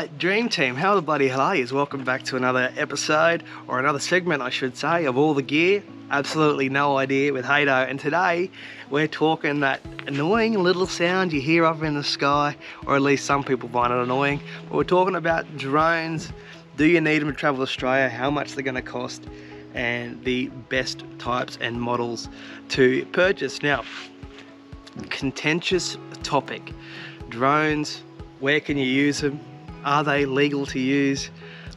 Alright, Dream Team, how the bloody hell are you? Welcome back to another episode, or another segment I should say, of All the Gear. Absolutely no idea with Haydo, and today we're talking that annoying little sound you hear up in the sky, or at least some people find it annoying. But we're talking about drones. Do you need them to travel Australia? How much they're going to cost? And the best types and models to purchase. Now, contentious topic. Drones, where can you use them? Are they legal to use?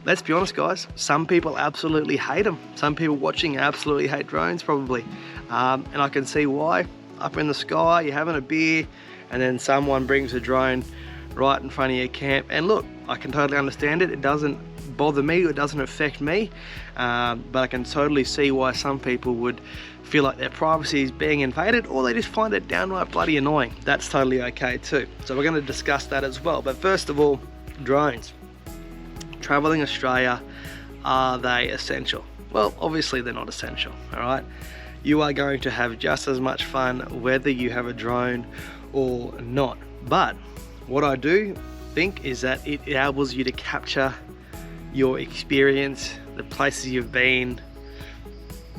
Let's be honest, guys, some people absolutely hate them. Some people watching absolutely hate drones, probably. And I can see why. Up in the sky, you're having a beer, and then someone brings a drone right in front of your camp. And look, I can totally understand it. It doesn't bother me, it doesn't affect me. But I can totally see why some people would feel like their privacy is being invaded, or they just find it downright bloody annoying. That's totally okay too. So we're going to discuss that as well. But first of all, drones. Traveling Australia, are they essential? Well, obviously they're not essential, all right? You are going to have just as much fun whether you have a drone or not. But what I do think is that it enables you to capture your experience, the places you've been,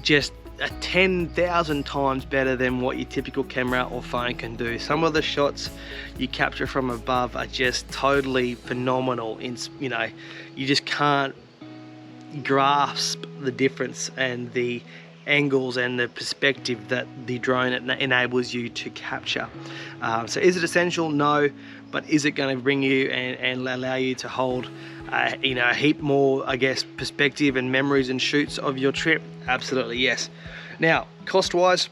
just 10,000 times better than what your typical camera or phone can do. Some of the shots you capture from above are just totally phenomenal. You know, you just can't grasp the difference and the angles and the perspective that the drone enables you to capture. So is it essential? No. But is it going to bring you and allow you to hold you know, a heap more, I guess, perspective and memories and shoots of your trip? Absolutely yes. Now, cost wise,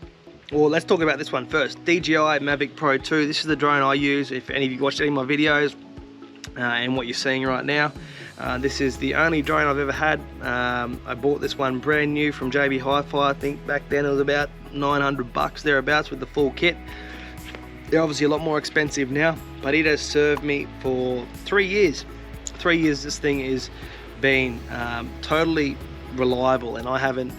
well, let's talk about this one first. DJI Mavic Pro 2. This is the drone I use. If any of you watched any of my videos and what you're seeing right now, this is the only drone I've ever had. I bought this one brand new from JB Hi-Fi. I think back then it was about 900 bucks thereabouts with the full kit. They're obviously a lot more expensive now, but it has served me for 3 years. 3 years this thing has been totally reliable, and I haven't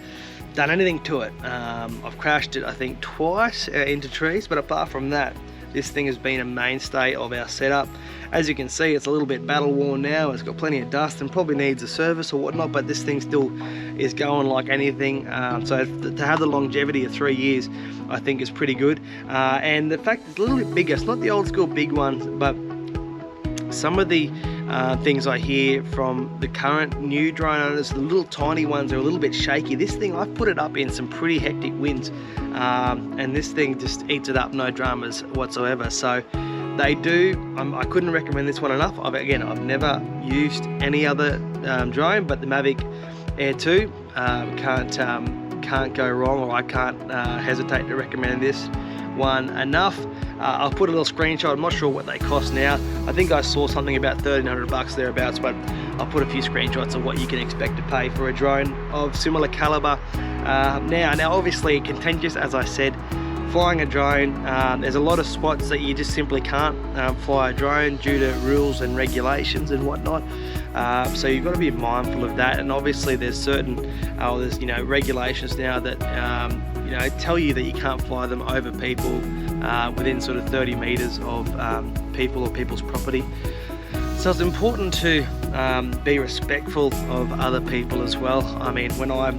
done anything to it. I've crashed it I think twice into trees, but apart from that, this thing has been a mainstay of our setup. As you can see, it's a little bit battle worn now. It's got plenty of dust and probably needs a service or whatnot, but this thing still is going like anything. So to have the longevity of 3 years, I think is pretty good. And the fact it's a little bit bigger, it's not the old school big ones, but some of the things I hear from the current new drone owners, the little tiny ones are a little bit shaky. This thing, I've put it up in some pretty hectic winds, and this thing just eats it up, no dramas whatsoever. So they do, I couldn't recommend this one enough. I've never used any other drone, but the Mavic Air 2 can't go wrong, or I can't hesitate to recommend this one enough. I'll put a little screenshot. I'm not sure what they cost now. I think I saw something about 1,300 bucks thereabouts, but I'll put a few screenshots of what you can expect to pay for a drone of similar caliber. Now obviously contentious, as I said. Flying a drone, there's a lot of spots that you just simply can't fly a drone due to rules and regulations and whatnot. So you've got to be mindful of that. And obviously there's certain regulations now that tell you that you can't fly them over people within sort of 30 meters of people or people's property. So it's important to be respectful of other people as well. I mean, when I'm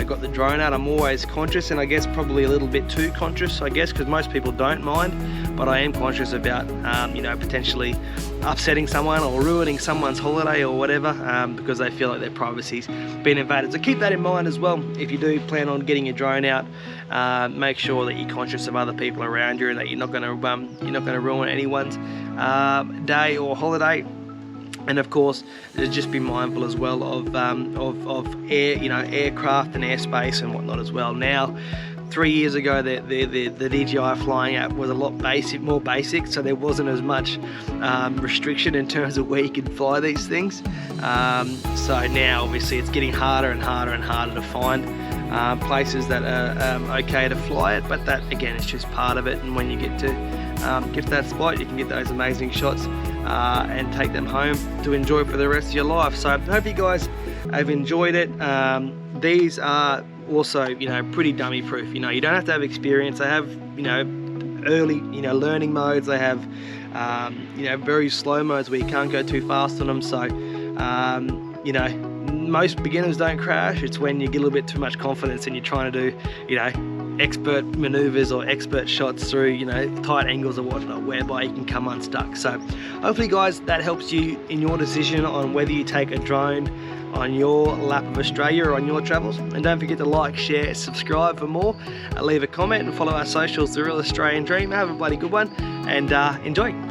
got the drone out, I'm always conscious, and I guess probably a little bit too conscious, I guess, because most people don't mind, but I am conscious about potentially upsetting someone or ruining someone's holiday or whatever, because they feel like their privacy's been invaded. So keep that in mind as well. If you do plan on getting your drone out, make sure that you're conscious of other people around you and that you're not going to ruin anyone's day or holiday. And of course, just be mindful as well of aircraft and airspace and whatnot as well. Now, 3 years ago, the DJI flying app was a lot more basic, so there wasn't as much restriction in terms of where you could fly these things. So now, obviously, it's getting harder and harder and harder to find places that are okay to fly it. But that, again, is just part of it. And when you get to that spot, you can get those amazing shots and take them home to enjoy for the rest of your life. So I hope you guys have enjoyed it. These are also pretty dummy proof. You don't have to have experience. They have early, you know, learning modes. They have, you know, very slow modes where you can't go too fast on them. So, you know, most beginners don't crash. It's when you get a little bit too much confidence and you're trying to do, you know, expert maneuvers or expert shots through, you know, tight angles or whatnot, whereby you can come unstuck. So hopefully guys, that helps you in your decision on whether you take a drone on your lap of Australia or on your travels. And don't forget to like, share, subscribe for more, leave a comment and follow our socials, The Real Australian Dream. Have a bloody good one and enjoy.